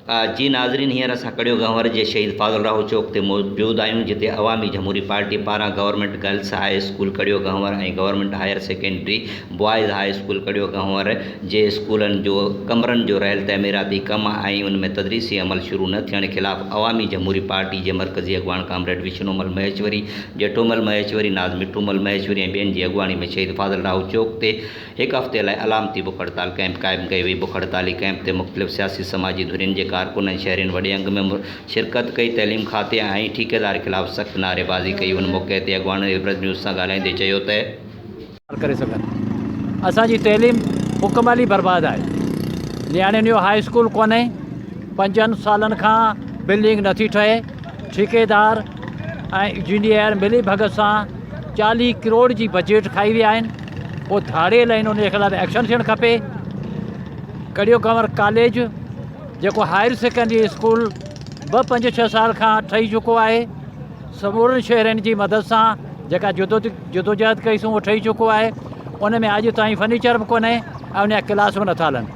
जी नाज़रीन, हींअर असां कड़ियो गंवर जे शहीद फाज़ल राहो चौक ते मौजूद आहियूं, जिते अवामी जमहूरी पार्टी पारां government girls high school Kario Ghanwar ऐं government higher secondary boys high school Kario Ghanwar जे स्कूलनि जो कमरनि जो रहियल तमीराती कम ऐं उन में तदरीसी अमल शुरू न थियण ख़िलाफ़ अवामी जमहूरी पार्टी जे मरकज़ी अॻवान कामरेड विष्णुमल महेश्वरी, जेठोमल महेश्वरी, नाज़ मिठूमल महेश्वरी ऐं ॿियनि जी अॻवानी में शहीद फाज़ल राहो चौक ते हिकु हफ़्ते लाइ अलामती बुख हड़ताल कैंप क़ाइमु कई वई। बुख हड़ताली कैंप ते मुख़्तलिफ़ सियासी समाजी धुरियुनि जे कारकुन ऐं शहरियुनि वॾे अंग में शिरकत कई। तइलीम खाते ऐं ठेकेदार ख़िलाफ़ सख़्त नारेबाज़ी कई। उन मौक़े ते अॻवान इब्रत न्यूज़ सां ॻाल्हाईंदे चयो त करे सघनि। असांजी तइलीम मुकमल ई बर्बादु आहे। नियाणियुनि जो हाई स्कूल कोन्हे, 5 सालनि खां बिल्डिंग नथी ठहे। ठेकेदार ऐं इंजीनियर मिली भगत सां 40 करोड़ जी बजट खाई विया आहिनि। पोइ धाड़े लाइ उन जे ख़िलाफ़ एक्शन थियणु खपे। कड़ियो गंवर कॉलेज जेको हायर सेकेंडरी स्कूल 2-5-6 साल खां ठही चुको आहे, समूरनि शहरनि जी मदद सां जेका जदोजहद कईसूं उहो ठही चुको आहे। उन में अॼु ताईं फर्नीचर बि कोन्हे ऐं उन जा क्लास बि नथा हलनि।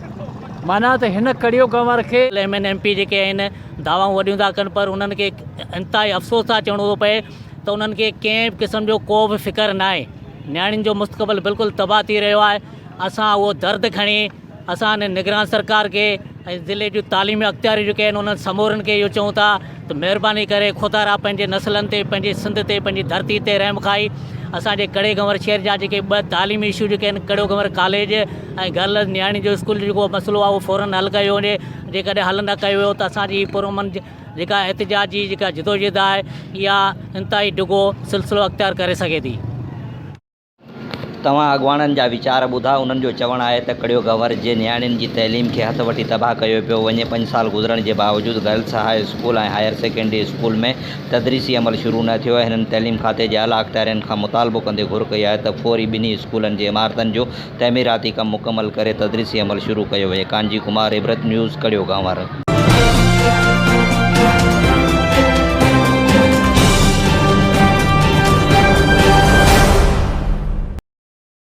माना त हिन कड़ियो गंवर खे MP जेके आहिनि दावाऊं वॾियूं था कनि, पर उन्हनि खे इंतिहाई अफ़सोस था चवणो थो पए त उन्हनि खे कंहिं क़िस्म जो को बि फ़िक्रु न आहे। नियाणियुनि जो मुस्तक़बिल बिल्कुलु तबाह थी रहियो आहे। असां उहो दर्द खणी असां निगरान सरकार खे ऐं ज़िले जूं तालीमी अख़्तियारियूं जेके आहिनि उन्हनि समूरनि खे इहो चऊं था त महिरबानी करे ख़ुदा पंहिंजे नसलनि ते, पंहिंजे सिंध ते, पंहिंजी धरती ते रहम खाई असांजे कड़े गंवर शहर जा जेके 2 तालीमी इशू जेके आहिनि, कड़ियो गंवर कॉलेज ऐं गर्ल्स नियाणी जो स्कूल जेको मसइलो आहे उहो फ़ौरन हल कयो वञे। जेकॾहिं हल न कयो वियो त असांजी पुरअमन जेका एहतिजाजी जेका जिदोजहद आहे इहा इंतिहाई ॾुगो सिलसिलो अख़्तियार करे सघे थी। तव्हां अॻवाननि जा वीचार ॿुधा। उन्हनि जो चवणु आहे त कड़ियो गंवर जे नियाणियुनि जी तइलीम खे हथ वठी तबाह कयो पियो वञे। 5 साल गुज़रण जे बावजूदि गर्ल्स हाई स्कूल ऐं हायर सेकेंडरी स्कूल में तदरीसी अमल शुरू न थियो आहे। हिननि तइलीम खाते जे आला अख़्तियारनि खां मुतालबो कंदे घुर कई आहे त फ़ौरी ॿिन्ही स्कूलनि जे इमारतनि जो तमीराती कमु मुकमल करे तदरीसी अमल शुरू कयो वञे। कांजी कुमार, इब्रत न्यूज़, कड़ियो गंवर।